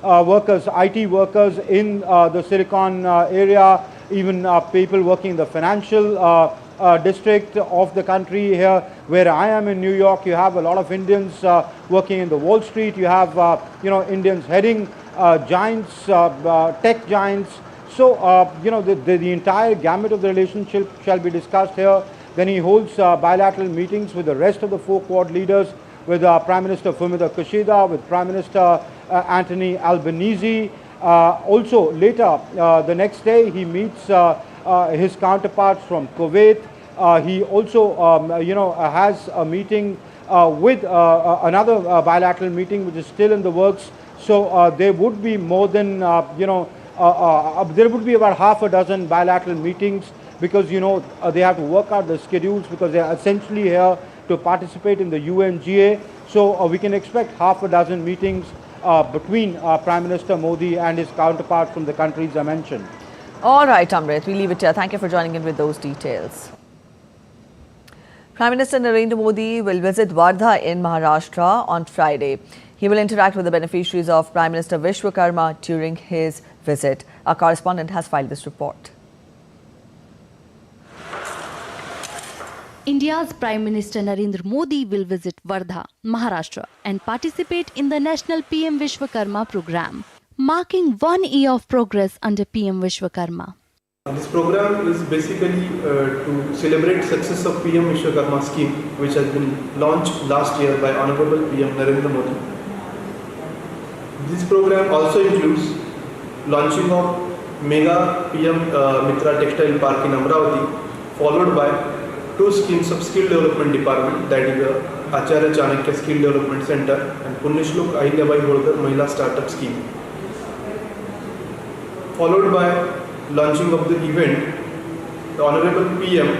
workers, IT workers in the Silicon area, even people working in the financial district of the country here. Where I am in New York, you have a lot of Indians working in the Wall Street. You have Indians heading giants, tech giants. So the entire gamut of the relationship shall be discussed here. Then he holds bilateral meetings with the rest of the four Quad leaders, with Prime Minister Fumio Kishida, with Prime Minister Anthony Albanese. Also later, the next day, he meets his counterparts from Kuwait. He also, has a meeting with another bilateral meeting, which is still in the works. So there would be more than, there would be about half a dozen bilateral meetings, because, they have to work out the schedules, because they are essentially here to participate in the UNGA. So we can expect half a dozen meetings between Prime Minister Modi and his counterparts from the countries I mentioned. All right, Amrit, we leave it here. Thank you for joining in with those details. Prime Minister Narendra Modi will visit Wardha in Maharashtra on Friday. He will interact with the beneficiaries of Prime Minister Vishwakarma during his visit. Our correspondent has filed this report. India's Prime Minister Narendra Modi will visit Wardha, Maharashtra and participate in the national PM Vishwakarma program, marking 1 year of progress under PM Vishwakarma. This program is basically to celebrate success of PM Vishwakarma scheme, which has been launched last year by Honorable PM Narendra Modi. This program also includes launching of Mega PM Mitra Textile Park in Amravati, followed by 2 schemes of Skill Development Department, that is the Acharya Chanakya Skill Development Center and Punyashlok Ahilyabai Holkar Mahila Startup Scheme. Followed by launching of the event, the Honorable PM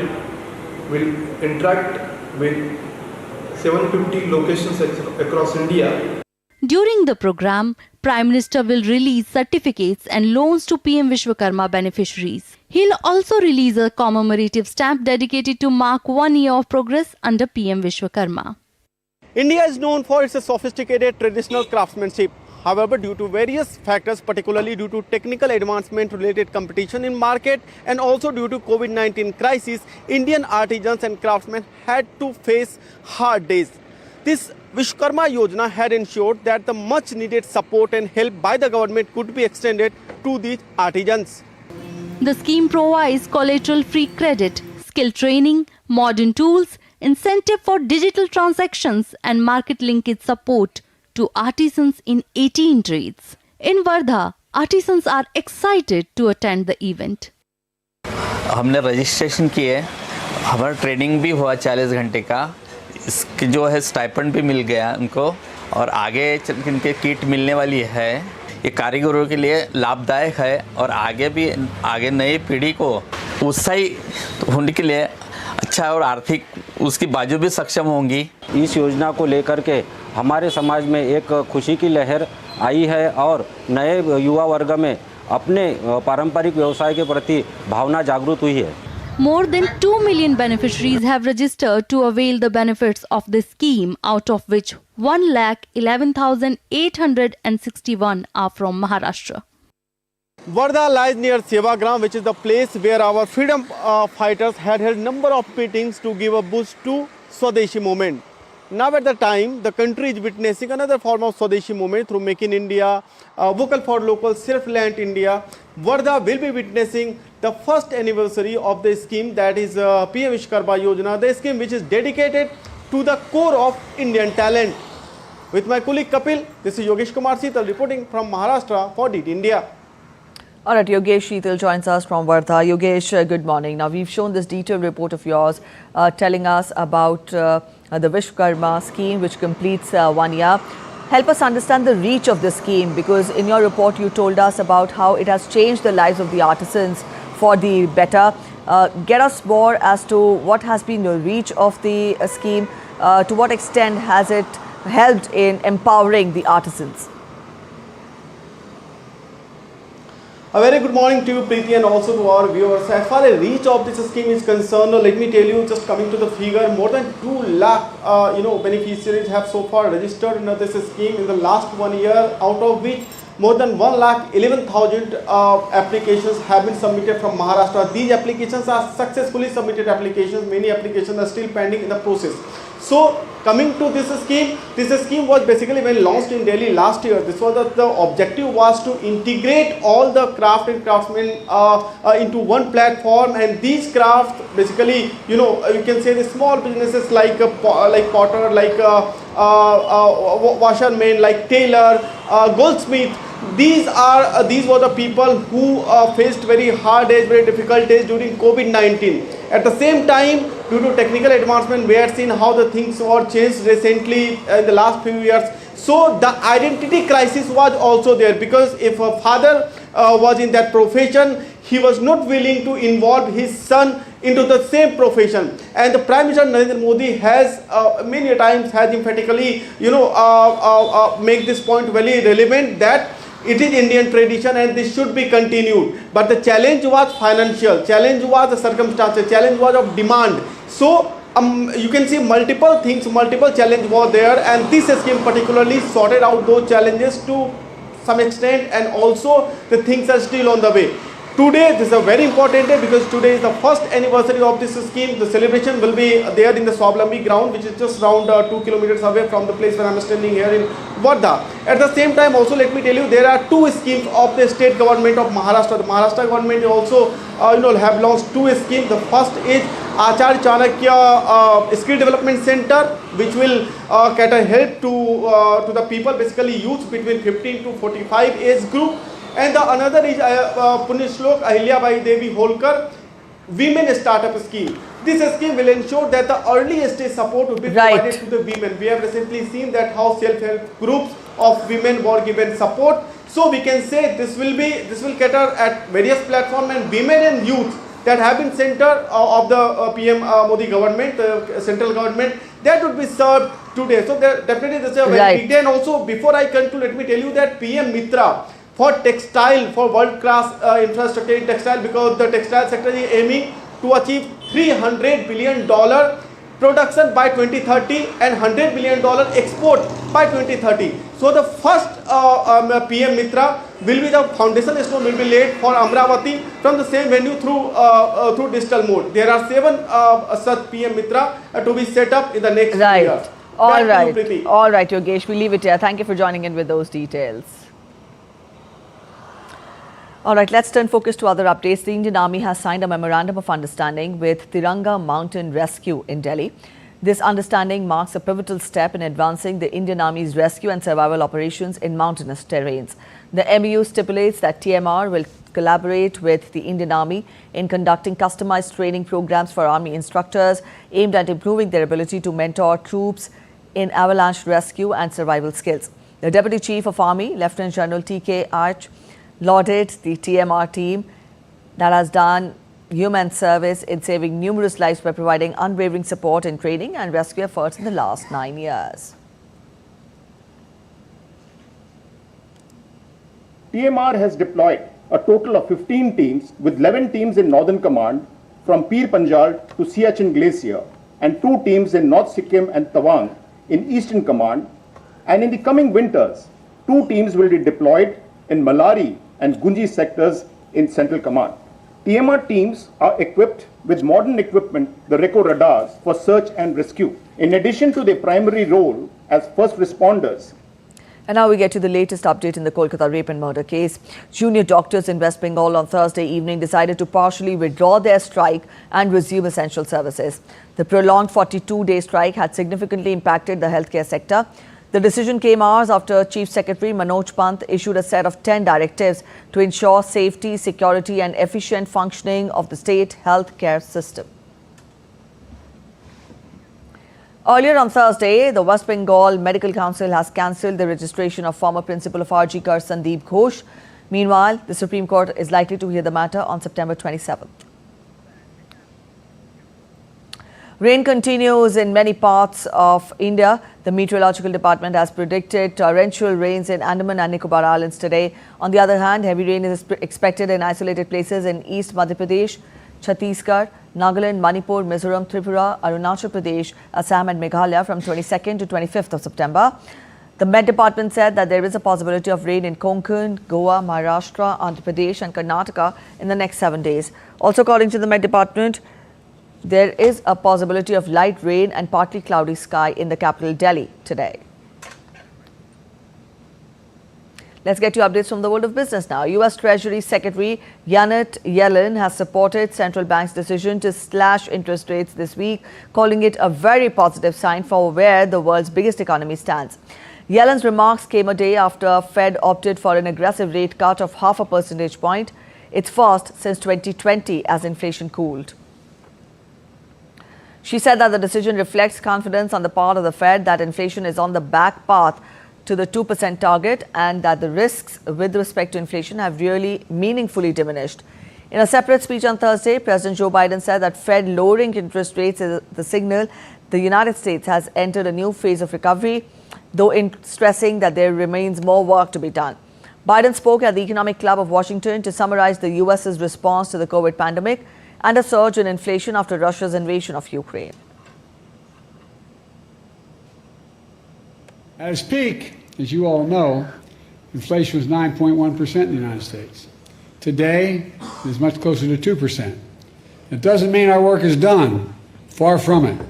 will interact with 750 locations across India. During the program, Prime Minister will release certificates and loans to PM Vishwakarma beneficiaries. He'll also release a commemorative stamp dedicated to mark 1 year of progress under PM Vishwakarma. India is known for its sophisticated traditional craftsmanship. However, due to various factors, particularly due to technical advancement related competition in market and also due to COVID-19 crisis, Indian artisans and craftsmen had to face hard days. This Vishwakarma Yojana had ensured that the much needed support and help by the government could be extended to these artisans. The scheme provides collateral-free credit, skill training, modern tools, incentive for digital transactions and market linkage support to artisans in 18 trades. In Wardha, artisans are excited to attend the event. हमने registration किए, हमारा training भी हुआ 40 घंटे का, इसके जो है स्टाइपेंड भी मिल गया उनको और आगे इनके किट मिलने वाली है। ये कारीगरों के लिए लाभदायक है और आगे नई पीढ़ी को उत्साही होने के लिए अच्छा और आर्थिक उसकी बाजू भी सक्षम होंगी। इस योजना को लेकर के हमारे समाज में एक खुशी की लहर आई है और नए युवा वर्ग में अपने पारंपरिक व्यवसाय के प्रति भावना जागृत हुई है। More than 2 million beneficiaries have registered to avail the benefits of this scheme, out of which 1,11,861 are from Maharashtra. Wardha lies near Sevagram, which is the place where our freedom fighters had held number of meetings to give a boost to Swadeshi movement. Now at the time, the country is witnessing another form of Swadeshi movement through Make in India, Vocal for Local, Self-Reliant India. Wardha will be witnessing the first anniversary of the scheme, that is PM Vishwakarma Yojana, the scheme which is dedicated to the core of Indian talent. With my colleague Kapil, this is Yogesh Kumar Seetal reporting from Maharashtra for DT India. All right, Yogesh Sheetal joins us from Wardha. Yogesh, good morning. Now, we've shown this detailed report of yours telling us about the Vishwakarma scheme, which completes 1 year. Help us understand the reach of the scheme, because in your report, you told us about how it has changed the lives of the artisans for the better. Get us more as to what has been the reach of the scheme, to what extent has it helped in empowering the artisans? A very good morning to you, Preeti, and also to our viewers. As far as reach of this scheme is concerned, let me tell you, just coming to the figure, more than 2 lakh beneficiaries have so far registered in this scheme in the last 1 year, out of which more than 1,11,000 applications have been submitted from Maharashtra. These applications are successfully submitted applications. Many applications are still pending in the process. So, coming to this scheme was basically when launched in Delhi last year. This was the objective was to integrate all the craft and craftsmen into one platform, and these crafts basically, you can say the small businesses like potter, like washerman, like tailor, goldsmith. These were the people who faced very hard days, very difficult days during COVID-19. At the same time, due to technical advancement, we had seen how the things were changed recently in the last few years. So the identity crisis was also there, because if a father was in that profession, he was not willing to involve his son into the same profession. And the Prime Minister Narendra Modi has many times has emphatically make this point very relevant, that it is Indian tradition and this should be continued. But the challenge was financial, challenge was the circumstances, challenge was of demand. So you can see multiple things, multiple challenges were there, and this scheme particularly sorted out those challenges to some extent, and also the things are still on the way. Today, this is a very important day because today is the first anniversary of this scheme. The celebration will be there in the Swablambi ground, which is just around 2 kilometers away from the place where I am standing here in Wardha. At the same time, also let me tell you, there are two schemes of the state government of Maharashtra. The Maharashtra government also, have launched two schemes. The first is Acharya Chanakya Skill Development Center, which will cater help to the people, basically youth between 15 to 45 age group. And the another is Punya Shlok Ahilyabai Devi Holkar Women Startup Scheme. This scheme will ensure that the early stage support will be provided to the women. We have recently seen that how self-help groups of women were given support. So we can say this will cater at various platforms, and women and youth that have been center of the PM Modi government, the central government, that would be served today. So definitely this is a very big day. And also, before I conclude, let me tell you that PM Mitra for textile, for world-class infrastructure in textile, because the textile sector is aiming to achieve $300 billion production by 2030 and $100 billion export by 2030. So the first PM Mitra will be the foundation stone will be laid for Amravati from the same venue through digital mode. There are 7 such PM Mitra to be set up in the next year. All right, Yogesh, we leave it here. Thank you for joining in with those details. All right, let's turn focus to other updates. The Indian Army has signed a memorandum of understanding with Tiranga Mountain Rescue in Delhi. This understanding marks a pivotal step in advancing the Indian Army's rescue and survival operations in mountainous terrains. The MOU stipulates that TMR will collaborate with the Indian Army in conducting customized training programs for Army instructors aimed at improving their ability to mentor troops in avalanche rescue and survival skills. The Deputy Chief of Army, Lieutenant General T.K. Arch, lauded the TMR team that has done human service in saving numerous lives by providing unwavering support in training and rescue efforts in the last 9 years. TMR has deployed a total of 15 teams with 11 teams in Northern Command from Pir Panjal to Siachen Glacier and 2 teams in North Sikkim and Tawang in Eastern Command. And in the coming winters, 2 teams will be deployed in Malari and Gunji sectors in Central Command. TMR teams are equipped with modern equipment, the RECO radars, for search and rescue. In addition to their primary role as first responders. And now we get to the latest update in the Kolkata rape and murder case. Junior doctors in West Bengal on Thursday evening decided to partially withdraw their strike and resume essential services. The prolonged 42-day strike had significantly impacted the healthcare sector. The decision came hours after Chief Secretary Manoj Pant issued a set of 10 directives to ensure safety, security and efficient functioning of the state healthcare system. Earlier on Thursday, the West Bengal Medical Council has cancelled the registration of former principal of RG Kar Sandeep Ghosh. Meanwhile, the Supreme Court is likely to hear the matter on September 27th. Rain continues in many parts of India. The Meteorological Department has predicted torrential rains in Andaman and Nicobar Islands today. On the other hand, heavy rain is expected in isolated places in East Madhya Pradesh, Chhattisgarh, Nagaland, Manipur, Mizoram, Tripura, Arunachal Pradesh, Assam and Meghalaya from 22nd to 25th of September. The Met Department said that there is a possibility of rain in Konkan, Goa, Maharashtra, Andhra Pradesh and Karnataka in the next 7 days. Also, according to the Met Department, there is a possibility of light rain and partly cloudy sky in the capital Delhi today. Let's get you updates from the world of business now. U.S. Treasury Secretary Janet Yellen has supported central bank's decision to slash interest rates this week, calling it a very positive sign for where the world's biggest economy stands. Yellen's remarks came a day after Fed opted for an aggressive rate cut of 0.5 percentage point, its first since 2020 as inflation cooled. She said that the decision reflects confidence on the part of the Fed that inflation is on the back path to the 2% target and that the risks with respect to inflation have really meaningfully diminished. In a separate speech on Thursday, President Joe Biden said that Fed lowering interest rates is the signal the United States has entered a new phase of recovery, though in stressing that there remains more work to be done. Biden spoke at the Economic Club of Washington to summarize the U.S.'s response to the COVID pandemic and a surge in inflation after Russia's invasion of Ukraine. At its peak, as you all know, inflation was 9.1% in the United States. today is much closer to 2%. It doesn't mean our work is done. Far from it.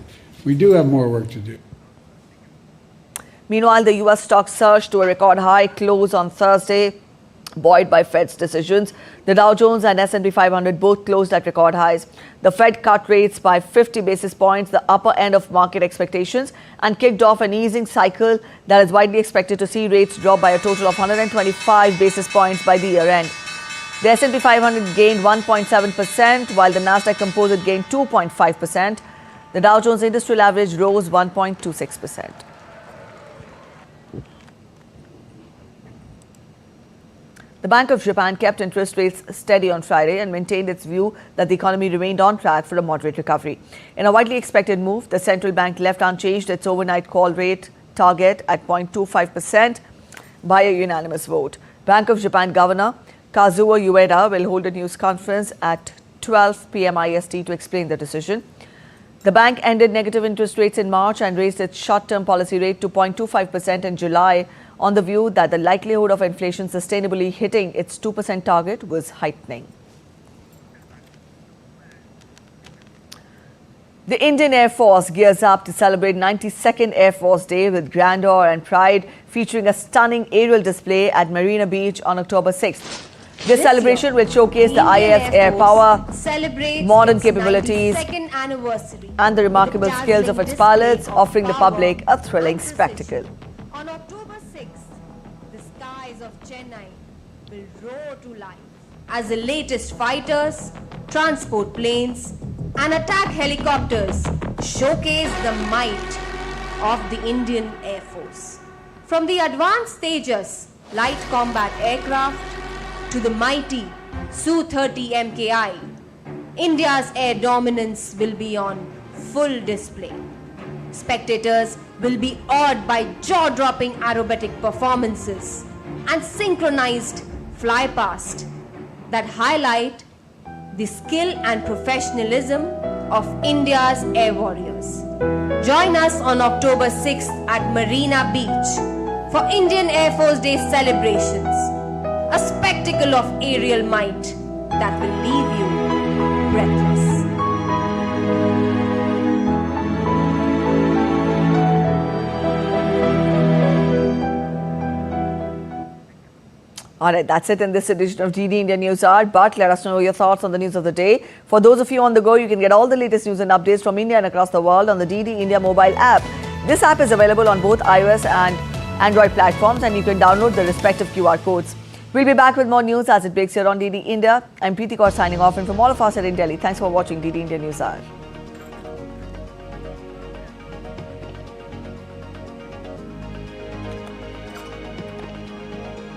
We do have more work to do. Meanwhile, the U.S. stock surged to a record high close on Thursday, buoyed by Fed's decisions. The Dow Jones and S&P 500 both closed at record highs. The Fed cut rates by 50 basis points, the upper end of market expectations, and kicked off an easing cycle that is widely expected to see rates drop by a total of 125 basis points by the year end. The S&P 500 gained 1.7%, while the Nasdaq Composite gained 2.5%. The Dow Jones Industrial Average rose 1.26%. The Bank of Japan kept interest rates steady on Friday and maintained its view that the economy remained on track for a moderate recovery. In a widely expected move, the central bank left unchanged its overnight call rate target at 0.25% by a unanimous vote. Bank of Japan Governor Kazuo Ueda will hold a news conference at 12 p.m. IST to explain the decision. The bank ended negative interest rates in March and raised its short-term policy rate to 0.25% in July on the view that the likelihood of inflation sustainably hitting its 2% target was heightening. The Indian Air Force gears up to celebrate 92nd Air Force Day with grandeur and pride, featuring a stunning aerial display at Marina Beach on October 6th. This celebration will showcase the IAF's air power, modern capabilities, and the remarkable skills of its pilots, offering the public a thrilling spectacle. On October 6th, the skies of Chennai will roar to life as the latest fighters, transport planes, and attack helicopters showcase the might of the Indian Air Force. From the advanced Tejas light combat aircraft to the mighty Su-30 MKI, India's air dominance will be on full display. Spectators will be awed by jaw-dropping aerobatic performances and synchronized flypast that highlight the skill and professionalism of India's air warriors. Join us on October 6th at Marina Beach for Indian Air Force Day celebrations, a spectacle of aerial might that will leave you breathless. All right, that's it in this edition of DD India News Hour. But let us know your thoughts on the news of the day. For those of you on the go, you can get all the latest news and updates from India and across the world on the DD India mobile app. This app is available on both iOS and Android platforms, and you can download the respective QR codes. We'll be back with more news as it breaks here on DD India. I'm Preeti Kaur signing off, and from all of us at In Delhi, thanks for watching DD India News Hour.